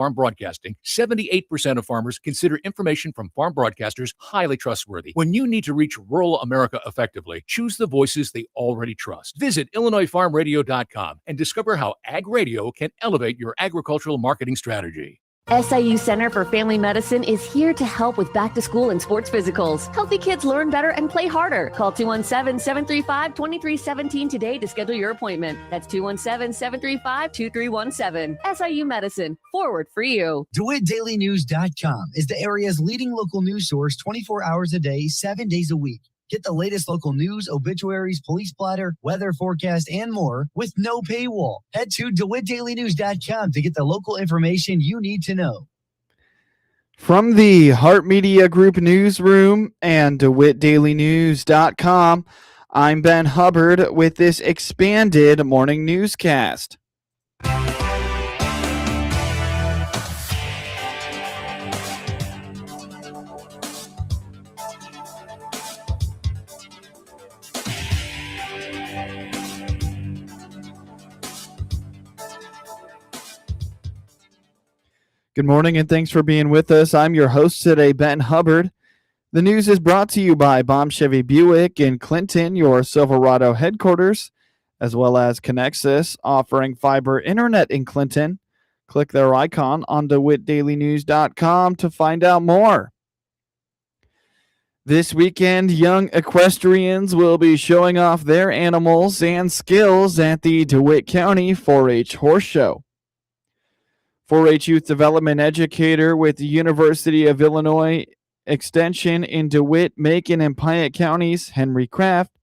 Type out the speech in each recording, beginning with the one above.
Farm broadcasting, 78% of farmers consider information from farm broadcasters highly trustworthy. When you need to reach rural America effectively, choose the voices they already trust. Visit IllinoisFarmRadio.com and discover how Ag Radio can elevate your agricultural marketing strategy. SIU Center for Family Medicine is here to help with back to school and sports physicals. Healthy kids learn better and play harder. Call 217-735-2317 today to schedule your appointment. That's 217-735-2317. SIU Medicine, forward for you. DeWittDailyNews.com is the area's leading local news source 24 hours a day, 7 days a week. Get the latest local news, obituaries, police blotter, weather forecast, and more with no paywall. Head to DeWittDailyNews.com to get the local information you need to know. From the Hart Media Group newsroom and DeWittDailyNews.com, I'm Ben Hubbard with this expanded morning newscast. Good morning and thanks for being with us. I'm your host today, Ben Hubbard. The news is brought to you by Baum Chevy Buick in Clinton, your Silverado headquarters, as well as Connexus, offering fiber internet in Clinton. Click their icon on DeWittDailyNews.com to find out more. This weekend, young equestrians will be showing off their animals and skills at the DeWitt County 4-H Horse Show. 4-H youth development educator with the University of Illinois Extension in DeWitt, Macon, and Piatt counties, Henry Kraft,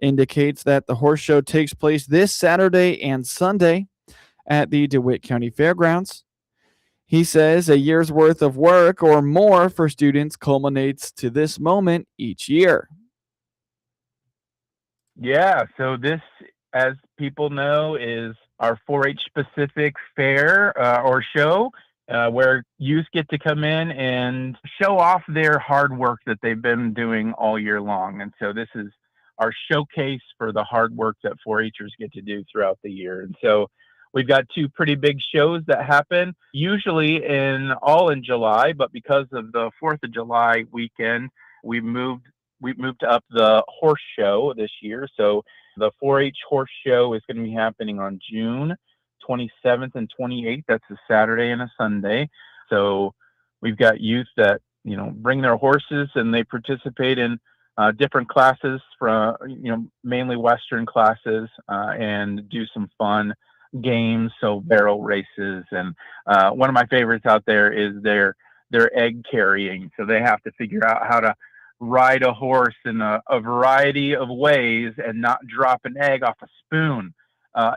indicates that the horse show takes place this Saturday and Sunday at the DeWitt County Fairgrounds. He says a year's worth of work or more for students culminates to this moment each year. Yeah, so this, as people know, is our 4-H specific fair or show where youth get to come in and show off their hard work that they've been doing all year long. And so this is our showcase for the hard work that 4-Hers get to do throughout the year. And so we've got two pretty big shows that happen, usually all in July, but because of the 4th of July weekend, we moved up the horse show this year. So the 4-H horse show is going to be happening on June 27th and 28th. That's a Saturday and a Sunday. So we've got youth that, bring their horses and they participate in different classes from, mainly Western classes and do some fun games. So barrel races. And one of my favorites out there is their egg carrying. So they have to figure out how to ride a horse in a variety of ways and not drop an egg off a spoon.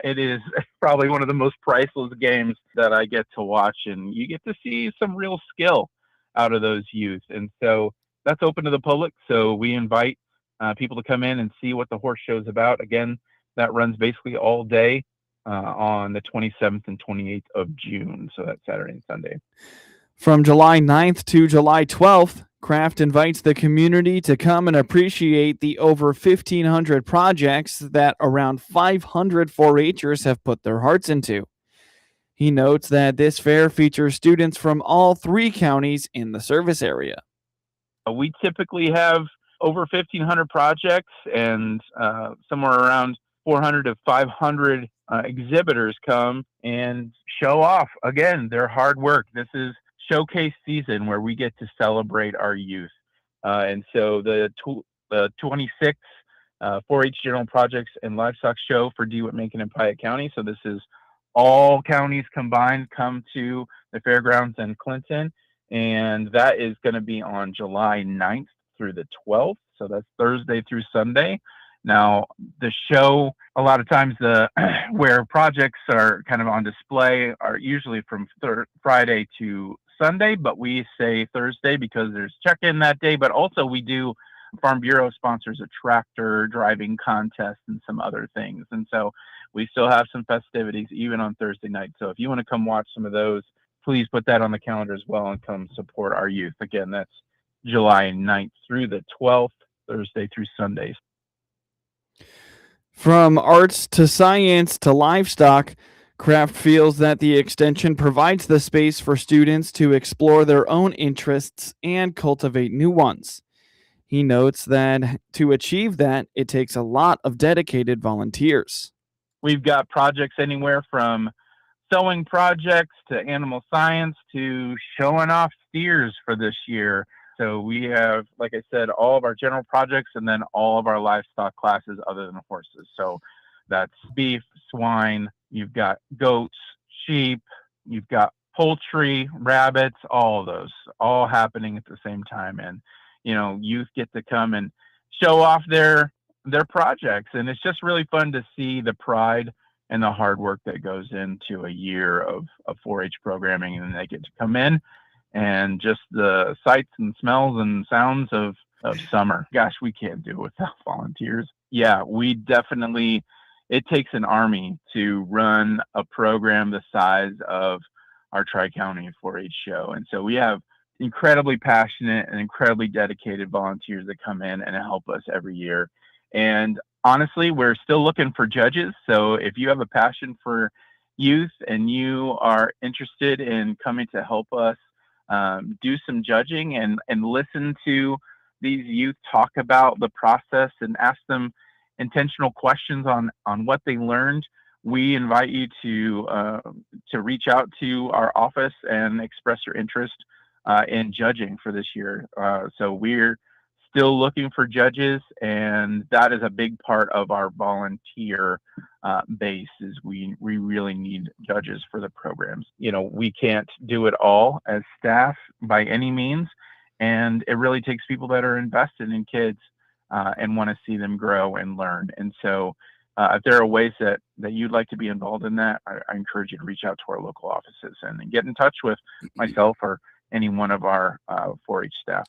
It is probably one of the most priceless games that I get to watch, and you get to see some real skill out of those youth. And so that's open to the public. So we invite people to come in and see what the horse show is about. Again, that runs basically all day on the 27th and 28th of June. So that's Saturday and Sunday. From July 9th to July 12th, Kraft invites the community to come and appreciate the over 1,500 projects that around 500 4-Hers have put their hearts into. He notes that this fair features students from all 3 counties in the service area. We typically have over 1,500 projects and somewhere around 400 to 500 exhibitors come and show off, again, their hard work. This is showcase season where we get to celebrate our youth. And so the 26th 4-H General Projects and Livestock Show for DeWitt, Macon, and Piatt County. So this is all counties combined come to the fairgrounds in Clinton. And that is going to be on July 9th through the 12th. So that's Thursday through Sunday. Now, the show, a lot of times where projects are kind of on display are usually from Friday to Sunday, but we say Thursday because there's check-in that day. But also we do, Farm Bureau sponsors a tractor driving contest and some other things. And so we still have some festivities even on Thursday night. So if you want to come watch some of those, please put that on the calendar as well and come support our youth. Again, that's July 9th through the 12th, Thursday through Sundays. From arts to science to livestock, Kraft feels that the extension provides the space for students to explore their own interests and cultivate new ones. He notes that to achieve that, it takes a lot of dedicated volunteers. We've got projects anywhere from sewing projects to animal science to showing off steers for this year. So we have, like I said, all of our general projects and then all of our livestock classes other than horses. So that's beef, swine, you've got goats, sheep, you've got poultry, rabbits, all of those, all happening at the same time. And, youth get to come and show off their projects. And it's just really fun to see the pride and the hard work that goes into a year of 4-H programming. And they get to come in and just the sights and smells and sounds of summer. Gosh, we can't do it without volunteers. Yeah, we definitely, it takes an army to run a program the size of our Tri-County 4-H show. And so we have incredibly passionate and incredibly dedicated volunteers that come in and help us every year. And honestly, we're still looking for judges. So if you have a passion for youth and you are interested in coming to help us do some judging and listen to these youth talk about the process and ask them intentional questions on what they learned, we invite you to reach out to our office and express your interest in judging for this year. So we're still looking for judges, and that is a big part of our volunteer base. Is we really need judges for the programs. We can't do it all as staff by any means, and it really takes people that are invested in kids and want to see them grow and learn. And so if there are ways that you'd like to be involved in that, I encourage you to reach out to our local offices and get in touch with myself or any one of our 4-H staff.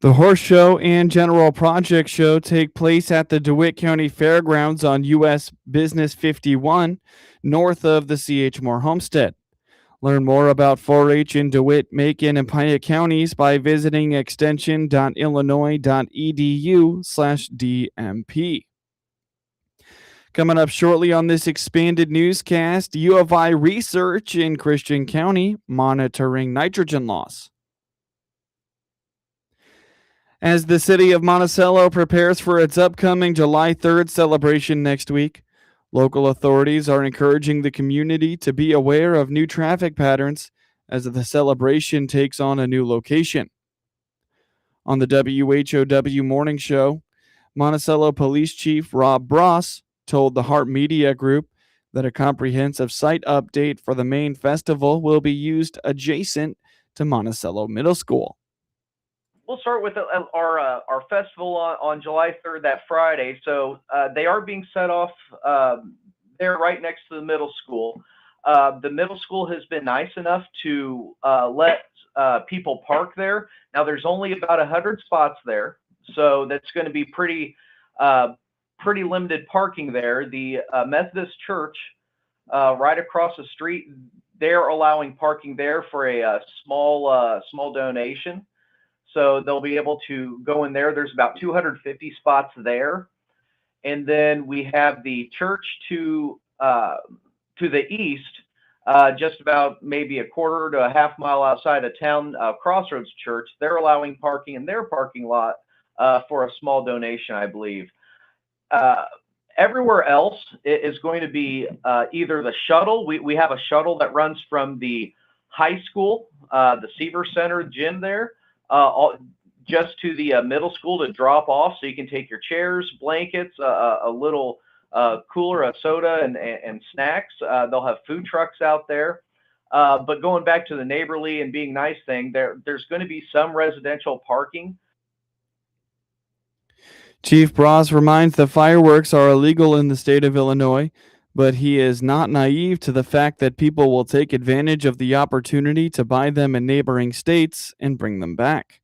The Horse Show and General Project Show take place at the DeWitt County Fairgrounds on US Business 51, north of the C.H. Moore Homestead. Learn more about 4-H in DeWitt, Macon, and Piatt counties by visiting extension.illinois.edu/DMP. Coming up shortly on this expanded newscast, U of I research in Christian County monitoring nitrogen loss. As the city of Monticello prepares for its upcoming July 3rd celebration next week, local authorities are encouraging the community to be aware of new traffic patterns as the celebration takes on a new location. On the WHOW Morning Show, Monticello Police Chief Rob Bross told the Hart Media Group that a comprehensive site update for the main festival will be used adjacent to Monticello Middle School. We'll start with our festival on July 3rd, that Friday. So they are being set off there right next to the middle school. The middle school has been nice enough to let people park there. Now there's only about 100 spots there, so that's going to be pretty limited parking there. The Methodist Church right across the street, they're allowing parking there for a small donation. So they'll be able to go in there. There's about 250 spots there. And then we have the church to the east, just about maybe a quarter to a half mile outside of town, Crossroads Church. They're allowing parking in their parking lot for a small donation, I believe. Everywhere else is going to be either the shuttle. We have a shuttle that runs from the high school, the Seaver Center gym there, just to the middle school to drop off, so you can take your chairs, blankets, a little cooler, a soda, and snacks. They'll have food trucks out there. But going back to the neighborly and being nice thing, there's going to be some residential parking. Chief Bross reminds the fireworks are illegal in the state of Illinois, but he is not naive to the fact that people will take advantage of the opportunity to buy them in neighboring states and bring them back.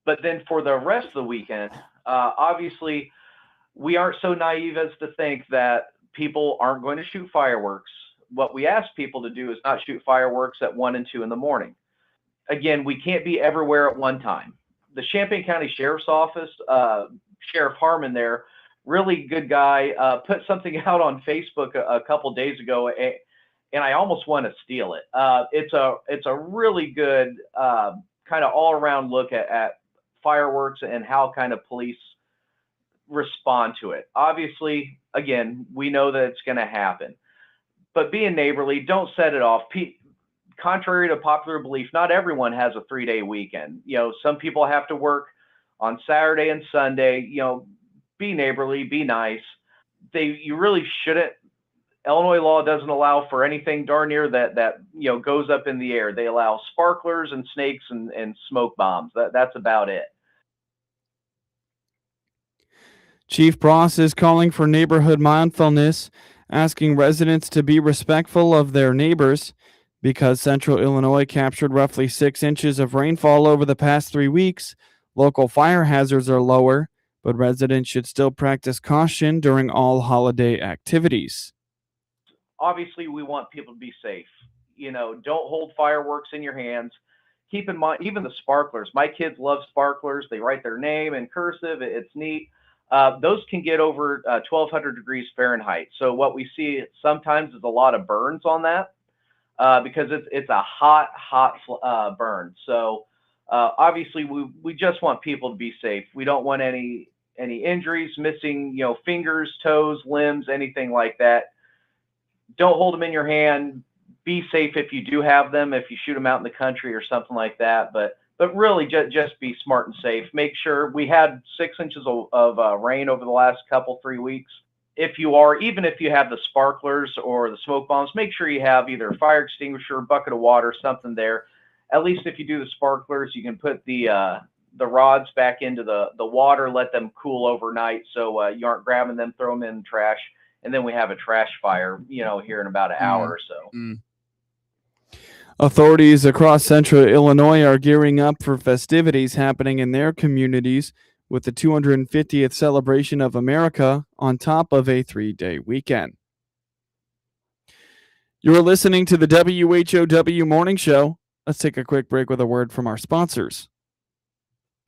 But then for the rest of the weekend, obviously, we aren't so naive as to think that people aren't going to shoot fireworks. What we ask people to do is not shoot fireworks at 1 and 2 in the morning. Again, we can't be everywhere at one time. The Champaign County Sheriff's Office, Sheriff Harmon there, really good guy, put something out on Facebook a couple days ago, and I almost want to steal it. It's a really good kind of all around look at fireworks and how kind of police respond to it. Obviously, again, we know that it's going to happen, but being neighborly, don't set it off. Contrary to popular belief, not everyone has a 3-day weekend. Some people have to work on Saturday and Sunday. Be neighborly, be nice. You really shouldn't. Illinois law doesn't allow for anything darn near that goes up in the air. They allow sparklers and snakes and smoke bombs. That's about it. Chief Bross is calling for neighborhood mindfulness, asking residents to be respectful of their neighbors. Because Central Illinois captured roughly 6 inches of rainfall over the past 3 weeks, local fire hazards are lower, but residents should still practice caution during all holiday activities. Obviously, we want people to be safe. Don't hold fireworks in your hands. Keep in mind, even the sparklers. My kids love sparklers. They write their name in cursive. It's neat. Those can get over 1,200 degrees Fahrenheit. So what we see sometimes is a lot of burns on that. Because it's a hot burn. So obviously we just want people to be safe. We don't want any injuries, missing fingers, toes, limbs, anything like that. Don't hold them in your hand. Be safe if you do have them. If you shoot them out in the country or something like that, but really just be smart and safe. Make sure we had 6 inches of rain over the last 3 weeks. Even if you have the sparklers or the smoke bombs, make sure you have either a fire extinguisher, bucket of water, something there. At least if you do the sparklers, you can put the rods back into the water, let them cool overnight, so you aren't grabbing them, throw them in the trash, and then we have a trash fire, here in about an hour or so. Authorities across Central Illinois are gearing up for festivities happening in their communities, with the 250th celebration of America on top of a 3-day weekend. You're listening to the WHOW Morning Show. Let's take a quick break with a word from our sponsors.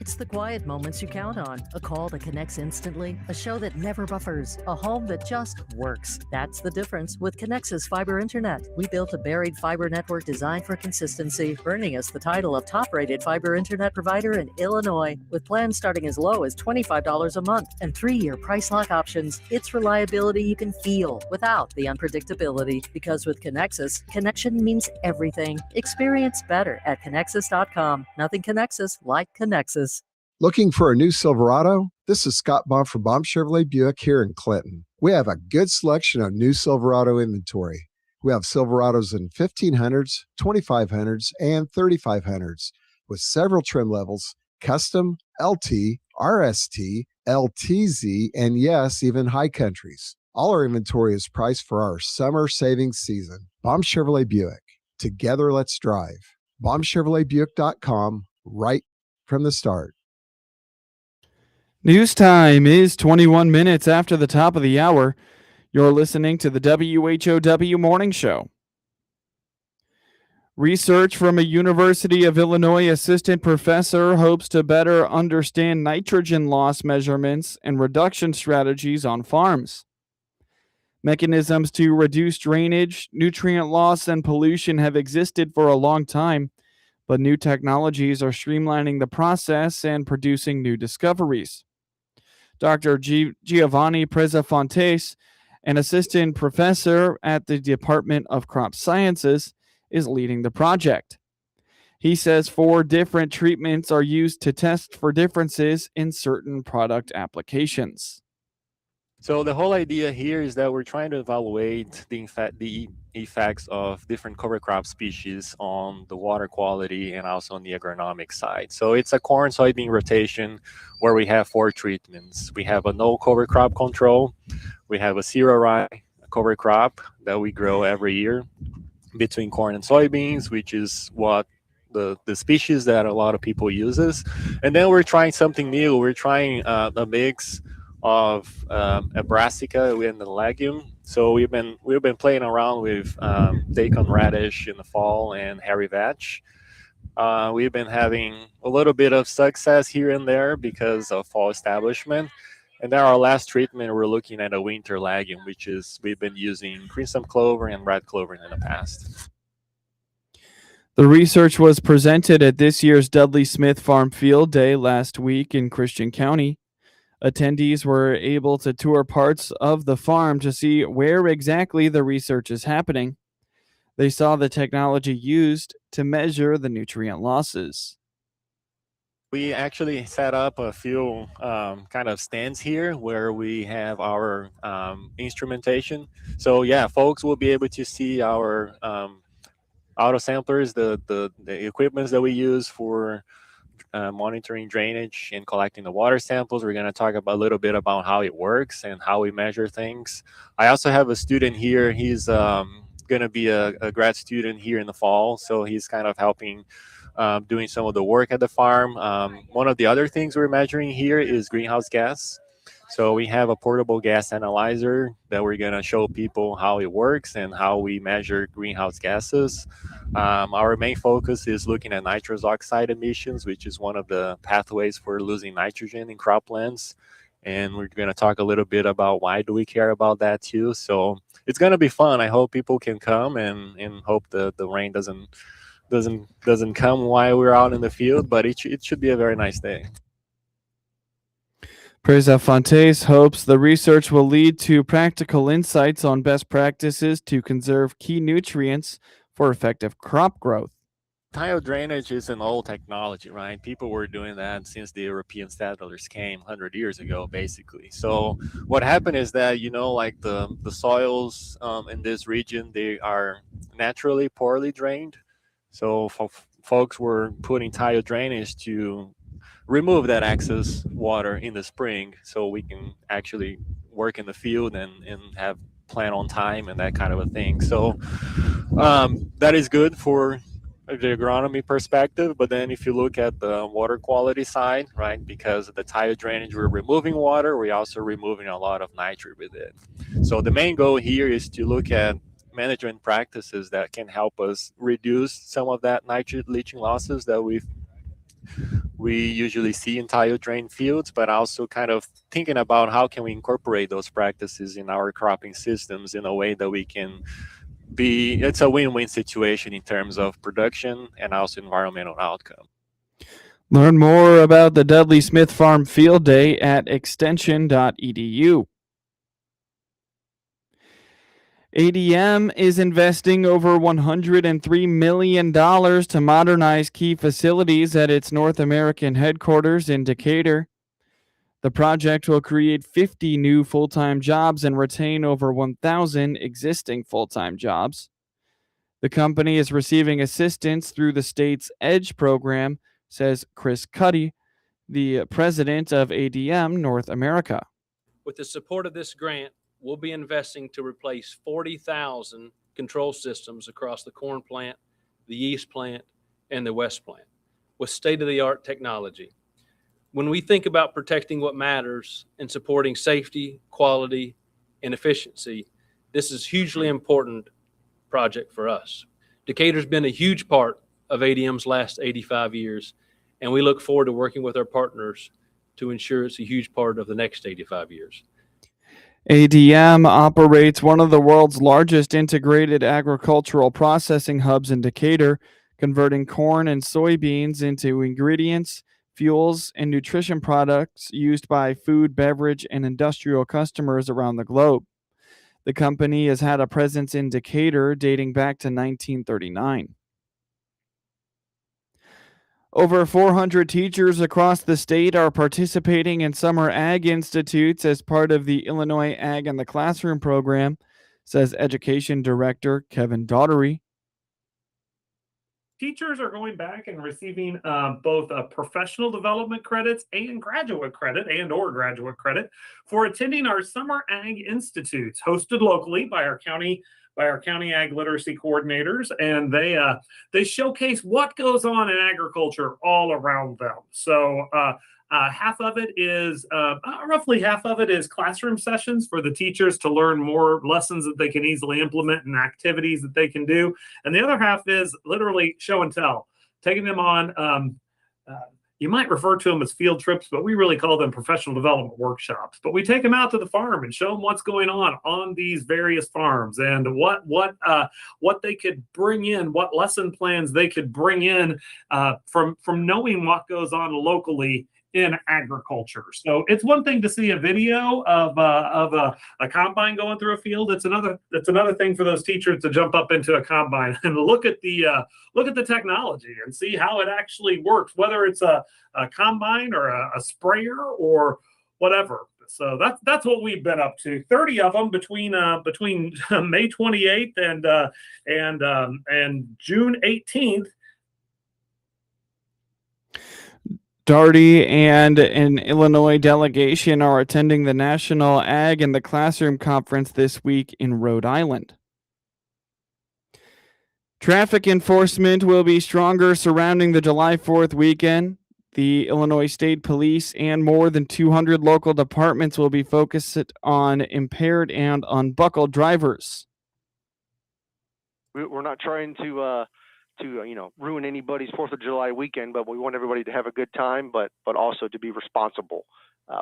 It's the quiet moments you count on. A call that connects instantly, a show that never buffers, a home that just works. That's the difference with Connexus Fiber Internet. We built a buried fiber network designed for consistency, earning us the title of top-rated fiber internet provider in Illinois. With plans starting as low as $25 a month and 3-year price lock options, it's reliability you can feel without the unpredictability. Because with Connexus, connection means everything. Experience better at Connexus.com. Nothing Connexus like Connexus. Looking for a new Silverado? This is Scott Baum from Baum Chevrolet Buick here in Clinton. We have a good selection of new Silverado inventory. We have Silverados in 1500s, 2500s, and 3500s with several trim levels, custom, LT, RST, LTZ, and yes, even high countries. All our inventory is priced for our summer savings season. Baum Chevrolet Buick. Together, let's drive. BaumChevroletBuick.com right from the start. News time is 21 minutes after the top of the hour. You're listening to the WHOW Morning Show. Research from a University of Illinois assistant professor hopes to better understand nitrogen loss measurements and reduction strategies on farms. Mechanisms to reduce drainage, nutrient loss, and pollution have existed for a long time, but new technologies are streamlining the process and producing new discoveries. Dr. Giovanni Prezafontes, an assistant professor at the Department of Crop Sciences, is leading the project. He says 4 different treatments are used to test for differences in certain product applications. So the whole idea here is that we're trying to evaluate the effects of different cover crop species on the water quality and also on the agronomic side. So it's a corn soybean rotation where we have 4 treatments. We have a no cover crop control. We have a zero rye cover crop that we grow every year between corn and soybeans, which is what the species that a lot of people uses. And then we're trying something new. We're trying a mix of a brassica and a legume. So we've been playing around with daikon radish in the fall and hairy vetch. We've been having a little bit of success here and there because of fall establishment. And then our last treatment, we're looking at a winter lagging, which is we've been using crimson clover and red clover in the past. The research was presented at this year's Dudley Smith Farm Field Day last week in Christian County. Attendees were able to tour parts of the farm to see where exactly the research is happening. They saw the technology used to measure the nutrient losses. We actually set up a few kind of stands here where we have our instrumentation. So yeah, folks will be able to see our auto samplers, the equipments that we use for monitoring drainage and collecting the water samples. We're going to talk about a little bit about how it works and how we measure things. I also have a student here. He's going to be a grad student here in the fall, so he's kind of helping doing some of the work at the farm. One of the other things we're measuring here is greenhouse gas. So we have a portable gas analyzer that we're going to show people how it works and how we measure greenhouse gases. Our main focus is looking at nitrous oxide emissions, which is one of the pathways for losing nitrogen in croplands. And we're going to talk a little bit about why do we care about that too. So it's going to be fun. I hope people can come and hope the rain doesn't come while we're out in the field, but it should be a very nice day. Presa Fontes hopes the research will lead to practical insights on best practices to conserve key nutrients for effective crop growth. Tile drainage is an old technology, right? People were doing that since the European settlers came 100 years ago, basically. So what happened is that, like the soils in this region, they are naturally poorly drained. So folks were putting tile drainage to remove that excess water in the spring so we can actually work in the field and have plant on time and that kind of a thing. So that is good for the agronomy perspective, but then if you look at the water quality side, right, because of the tile drainage, we're removing water, we're also removing a lot of nitrate with it. So the main goal here is to look at management practices that can help us reduce some of that nitrate leaching losses that we usually see in tile drain fields, but also kind of thinking about how can we incorporate those practices in our cropping systems in a way that we can it's a win-win situation in terms of production and also environmental outcome. Learn more about the Dudley Smith Farm Field Day at extension.edu. ADM is investing over $103 million to modernize key facilities at its North American headquarters in Decatur. The project will create 50 new full-time jobs and retain over 1,000 existing full-time jobs. The company is receiving assistance through the state's EDGE program, says Chris Cuddy, the president of ADM North America. With the support of this grant, we'll be investing to replace 40,000 control systems across the corn plant, the yeast plant, and the west plant with state-of-the-art technology. When we think about protecting what matters and supporting safety, quality, and efficiency, this is a hugely important project for us. Decatur's been a huge part of ADM's last 85 years, and we look forward to working with our partners to ensure it's a huge part of the next 85 years. ADM operates one of the world's largest integrated agricultural processing hubs in Decatur, converting corn and soybeans into ingredients, fuels, and nutrition products used by food, beverage, and industrial customers around the globe. The company has had a presence in Decatur dating back to 1939. Over 400 teachers across the state are participating in summer ag institutes as part of the Illinois Ag in the Classroom program, says Education Director Kevin Daughtery. Teachers are going back and receiving both professional development credits and graduate credit or graduate credit for attending our Summer Ag Institutes hosted locally by our county ag literacy coordinators, and they showcase what goes on in agriculture all around them. So roughly half of it is classroom sessions for the teachers to learn more lessons that they can easily implement and activities that they can do. And the other half is literally show and tell, taking them on, You might refer to them as field trips, but we really call them professional development workshops. But we take them out to the farm and show them what's going on these various farms and what they could bring in, what lesson plans they could bring in from knowing what goes on locally in agriculture. So it's one thing to see a video of a combine going through a field. It's another thing for those teachers to jump up into a combine and look at the technology and see how it actually works, whether it's a combine or a sprayer or whatever. So that's what we've been up to. 30 of them between May 28th and June 18th. Darty and an Illinois delegation are attending the National Ag in the Classroom Conference this week in Rhode Island. Traffic enforcement will be stronger surrounding the July 4th weekend. The Illinois State Police and more than 200 local departments will be focused on impaired and unbuckled drivers. We're not trying to ruin anybody's 4th of July weekend, but we want everybody to have a good time, but also to be responsible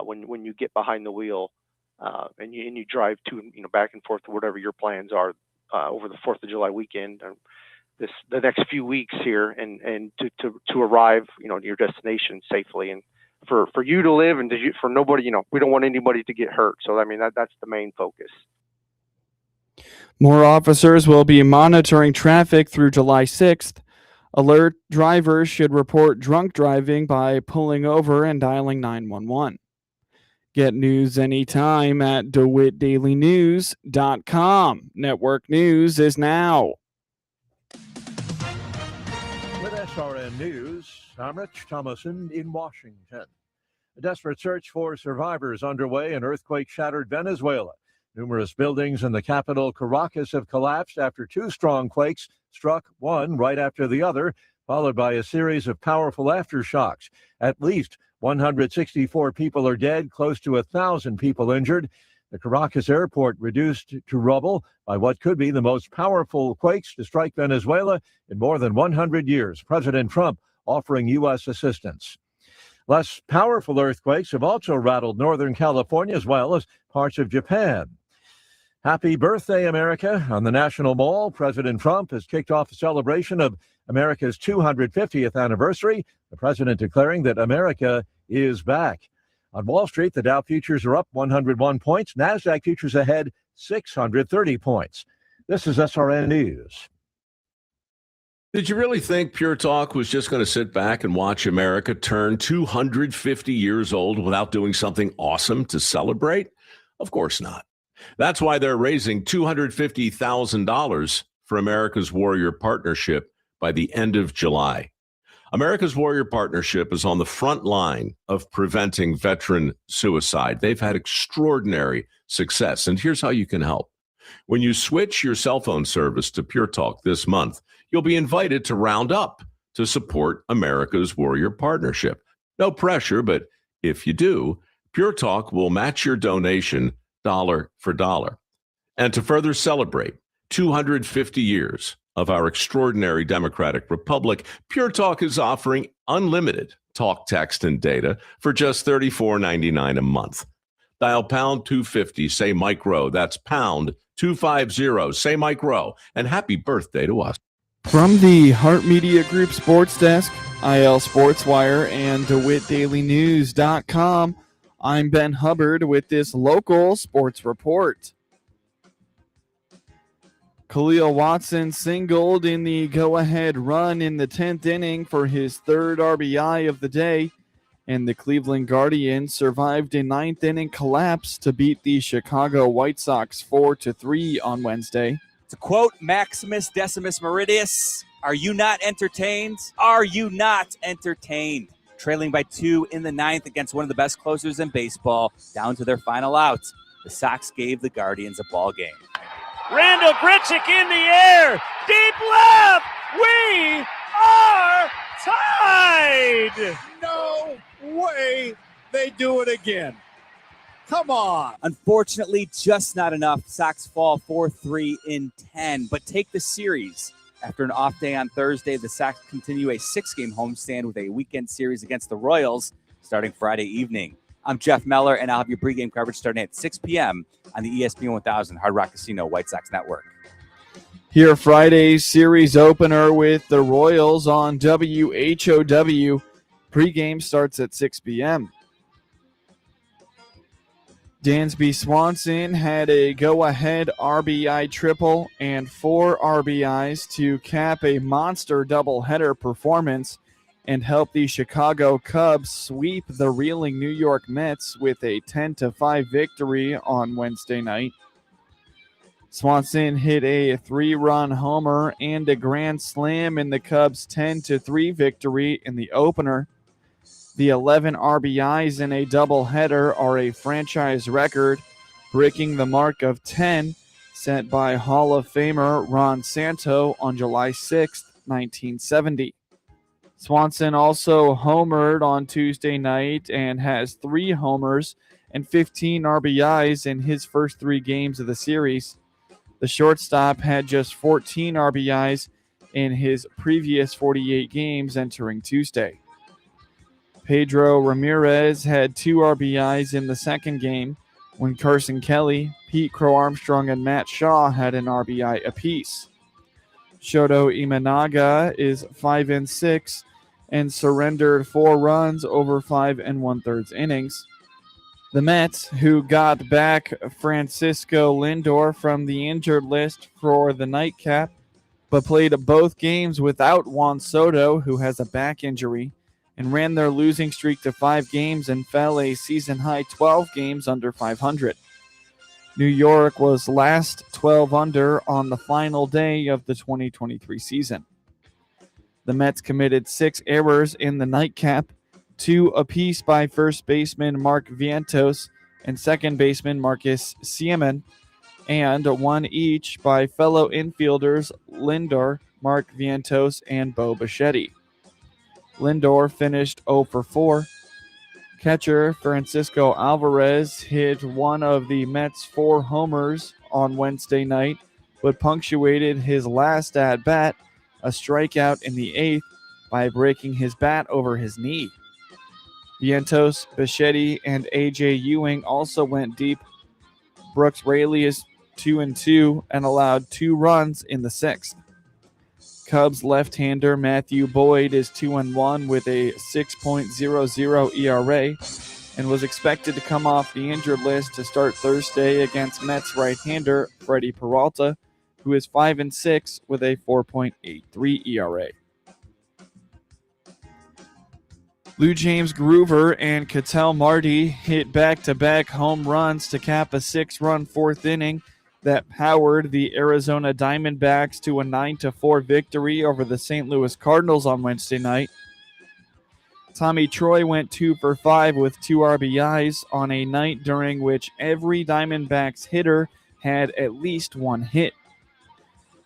when you get behind the wheel and you drive to back and forth to whatever your plans are over the 4th of July weekend, the next few weeks here, and to arrive to your destination safely, and for you to live and for nobody, we don't want anybody to get hurt. So I mean that's the main focus. More officers will be monitoring traffic through July 6th. Alert drivers should report drunk driving by pulling over and dialing 911. Get news anytime at DeWittDailyNews.com. Network News is now. With SRN News, I'm Rich Thomason in Washington. A desperate search for survivors underway in earthquake-shattered Venezuela. Numerous buildings in the capital, Caracas, have collapsed after two strong quakes struck, one right after the other, followed by a series of powerful aftershocks. At least 164 people are dead, close to 1,000 people injured. The Caracas airport reduced to rubble by what could be the most powerful quakes to strike Venezuela in more than 100 years. President Trump offering U.S. assistance. Less powerful earthquakes have also rattled Northern California as well as parts of Japan. Happy birthday, America. On the National Mall, President Trump has kicked off a celebration of America's 250th anniversary, the president declaring that America is back. On Wall Street, the Dow futures are up 101 points. NASDAQ futures ahead 630 points. This is SRN News. Did you really think Pure Talk was just going to sit back and watch America turn 250 years old without doing something awesome to celebrate? Of course not. That's why they're raising $250,000 for America's Warrior Partnership by the end of July. America's Warrior Partnership is on the front line of preventing veteran suicide. They've had extraordinary success, and here's how you can help. When you switch your cell phone service to Pure Talk this month, you'll be invited to round up to support America's Warrior Partnership. No pressure, but if you do, Pure Talk will match your donation dollar for dollar. And to further celebrate 250 years of our extraordinary democratic republic, Pure Talk is offering unlimited talk, text, and data for just $34.99 a month. Dial pound 250, say Mike Rowe. That's pound 250, say Mike Rowe. And happy birthday to us. From the Hart Media Group Sports Desk, IL Sports Wire, and DeWittDailyNews.com, I'm Ben Hubbard with this local sports report. Khalil Watson singled in the go-ahead run in the 10th inning for his third RBI of the day, and the Cleveland Guardians survived a 9th inning collapse to beat the Chicago White Sox 4-3 on Wednesday. To quote Maximus Decimus Meridius, "Are you not entertained? Are you not entertained?" Trailing by 2 in the 9th against one of the best closers in baseball, down to their final out, the Sox gave the Guardians a ball game. Randall Grichuk in the air, deep left, we are tied! No way they do it again. Come on. Unfortunately, just not enough. Sox fall 4-3 in 10, but take the series After an off day on Thursday, the Sox continue a 6-game homestand with a weekend series against the Royals starting Friday evening. I'm Jeff Meller, and I'll have your pregame coverage starting at 6 p.m. on the ESPN 1000 Hard Rock Casino White Sox Network. Here, Friday's series opener with the Royals on WHOW. Pregame starts at 6 p.m. Dansby Swanson had a go-ahead RBI triple and 4 RBIs to cap a monster doubleheader performance and help the Chicago Cubs sweep the reeling New York Mets with a 10-5 victory on Wednesday night. Swanson hit a 3-run homer and a grand slam in the Cubs' 10-3 victory in the opener. The 11 RBIs in a doubleheader are a franchise record, breaking the mark of 10 set by Hall of Famer Ron Santo on July 6, 1970. Swanson also homered on Tuesday night and has 3 homers and 15 RBIs in his first 3 games of the series. The shortstop had just 14 RBIs in his previous 48 games entering Tuesday. Pedro Ramirez had 2 RBIs in the second game when Carson Kelly, Pete Crow Armstrong, and Matt Shaw had an RBI apiece. Shoto Imanaga is 5-6 and surrendered 4 runs over 5 1/3 innings. The Mets, who got back Francisco Lindor from the injured list for the nightcap, but played both games without Juan Soto, who has a back injury, and ran their losing streak to 5 games and fell a season-high 12 games under 500. New York was last 12 under on the final day of the 2023 season. The Mets committed 6 errors in the nightcap, 2 apiece by first baseman Mark Vientos and second baseman Marcus Siemon, and 1 each by fellow infielders Lindor, Mark Vientos, and Bo Bichetti. Lindor finished 0 for 4. Catcher Francisco Alvarez hit one of the Mets' 4 homers on Wednesday night, but punctuated his last at-bat, a strikeout in the 8th, by breaking his bat over his knee. Vientos, Bichetti, and A.J. Ewing also went deep. Brooks Raley is 2-2 and allowed 2 runs in the 6th. Cubs left-hander Matthew Boyd is 2-1 with a 6.00 ERA and was expected to come off the injured list to start Thursday against Mets right-hander Freddie Peralta, who is 5-6 with a 4.83 ERA. Lou James Groover and Ketel Marte hit back-to-back home runs to cap a 6-run 4th inning that powered the Arizona Diamondbacks to a 9-4 victory over the St. Louis Cardinals on Wednesday night. Tommy Troy went 2 for 5 with 2 RBIs on a night during which every Diamondbacks hitter had at least 1 hit.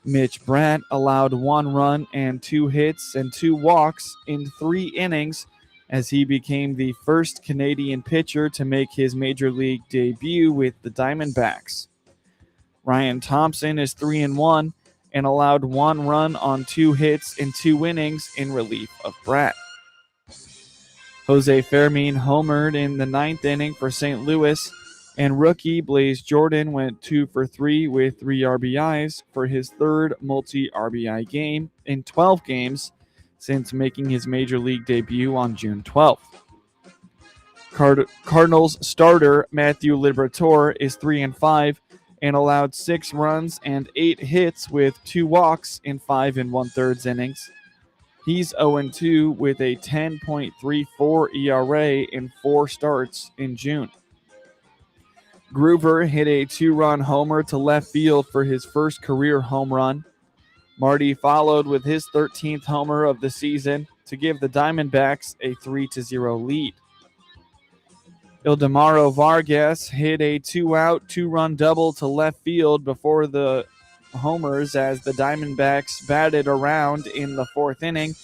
Mitch Bratt allowed 1 run and 2 hits and 2 walks in 3 innings as he became the first Canadian pitcher to make his major league debut with the Diamondbacks. Ryan Thompson is 3-1 and allowed 1 run on 2 hits in 2 innings in relief of Bratt. Jose Fermin homered in the 9th inning for St. Louis, and rookie Blaze Jordan went 2 for 3 with 3 RBIs for his 3rd multi-RBI game in 12 games since making his major league debut on June 12th. Cardinals starter Matthew Liberatore is 3-5 and allowed 6 runs and 8 hits with 2 walks in 5 1/3 innings. He's 0-2 with a 10.34 ERA in 4 starts in June. Groover hit a 2-run homer to left field for his first career home run. Marty followed with his 13th homer of the season to give the Diamondbacks a 3-0 lead. Ildemaro Vargas hit a 2-out, 2-run double to left field before the homers as the Diamondbacks batted around in the 4th inning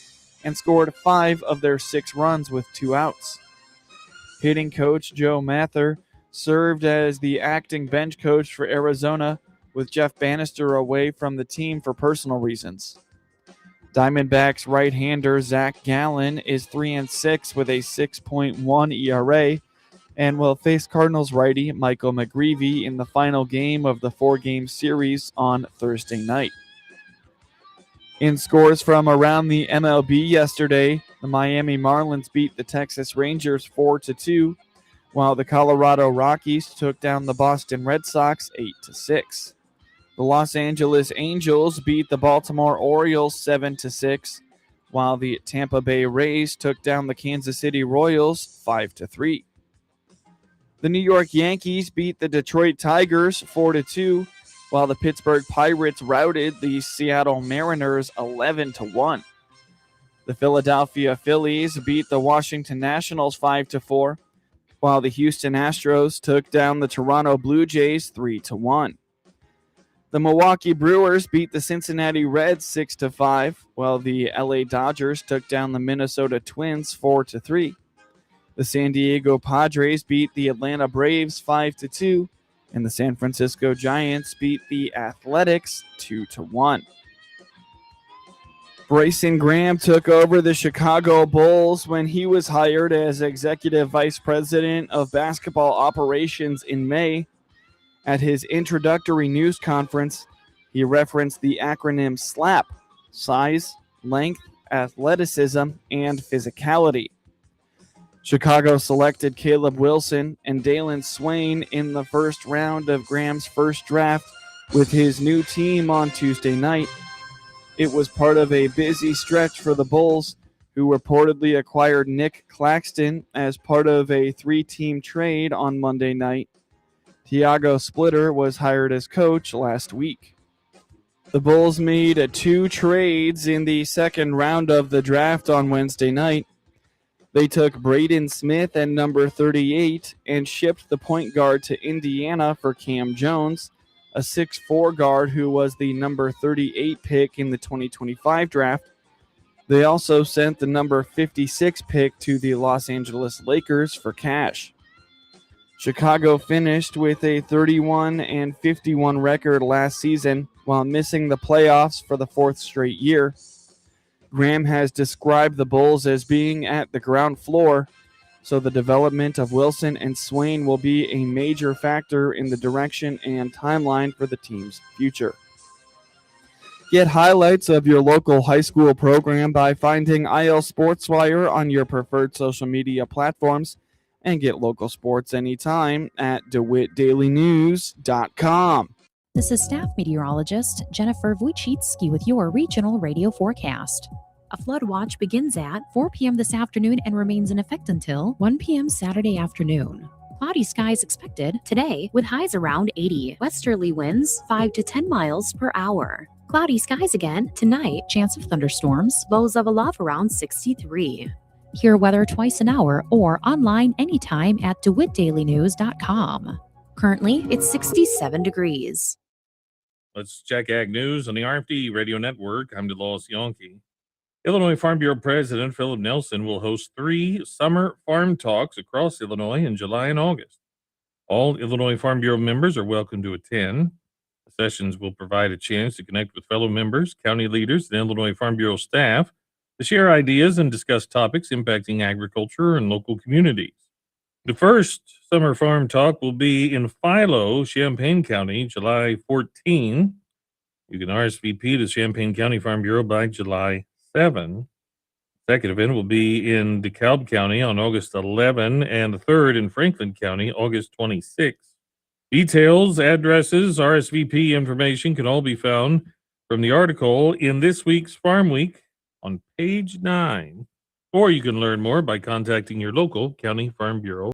and scored 5 of their 6 runs with 2 outs. Hitting coach Joe Mather served as the acting bench coach for Arizona with Jeff Bannister away from the team for personal reasons. Diamondbacks right-hander Zach Gallen is 3-6 with a 6.1 ERA and will face Cardinals righty Michael McGreevy in the final game of the 4-game series on Thursday night. In scores from around the MLB yesterday, the Miami Marlins beat the Texas Rangers 4-2, while the Colorado Rockies took down the Boston Red Sox 8-6. The Los Angeles Angels beat the Baltimore Orioles 7-6, while the Tampa Bay Rays took down the Kansas City Royals 5-3. The New York Yankees beat the Detroit Tigers 4-2, while the Pittsburgh Pirates routed the Seattle Mariners 11-1. The Philadelphia Phillies beat the Washington Nationals 5-4, while the Houston Astros took down the Toronto Blue Jays 3-1. The Milwaukee Brewers beat the Cincinnati Reds 6-5, while the LA Dodgers took down the Minnesota Twins 4-3. The San Diego Padres beat the Atlanta Braves 5-2, and the San Francisco Giants beat the Athletics 2-1. Bryson Graham took over the Chicago Bulls when he was hired as Executive Vice President of Basketball Operations in May. At his introductory news conference, he referenced the acronym SLAP: size, length, athleticism, and physicality. Chicago selected Caleb Wilson and Dalen Swain in the first round of Graham's first draft with his new team on Tuesday night. It was part of a busy stretch for the Bulls, who reportedly acquired Nick Claxton as part of a 3-team trade on Monday night. Tiago Splitter was hired as coach last week. The Bulls made 2 trades in the second round of the draft on Wednesday night. They took Braden Smith at number 38 and shipped the point guard to Indiana for Cam Jones, a 6'4 guard who was the number 38 pick in the 2025 draft. They also sent the number 56 pick to the Los Angeles Lakers for cash. Chicago finished with a 31-51 record last season while missing the playoffs for the 4th straight year. Graham has described the Bulls as being at the ground floor, so the development of Wilson and Swain will be a major factor in the direction and timeline for the team's future. Get highlights of your local high school program by finding IL SportsWire on your preferred social media platforms, and get local sports anytime at DeWittDailyNews.com. This is staff meteorologist Jennifer Wojcicki with your regional radio forecast. A flood watch begins at 4 p.m. this afternoon and remains in effect until 1 p.m. Saturday afternoon. Cloudy skies expected today with highs around 80. Westerly winds 5 to 10 miles per hour. Cloudy skies again tonight. Chance of thunderstorms. Lows of a low around 63. Hear weather twice an hour or online anytime at DeWittDailyNews.com. Currently, it's 67 degrees. Let's check Ag News on the RFD Radio Network. I'm DeLawes Yankee. Illinois Farm Bureau President Philip Nelson will host 3 summer farm talks across Illinois in July and August. All Illinois Farm Bureau members are welcome to attend. The sessions will provide a chance to connect with fellow members, county leaders, and Illinois Farm Bureau staff to share ideas and discuss topics impacting agriculture and local communities. The first summer farm talk will be in Philo, Champaign County, July 14. You can RSVP to Champaign County Farm Bureau by July 7. The second event will be in DeKalb County on August 11, and the third in Franklin County, August 26. Details, addresses, RSVP information can all be found from the article in this week's Farm Week on page 9, or you can learn more by contacting your local county farm bureau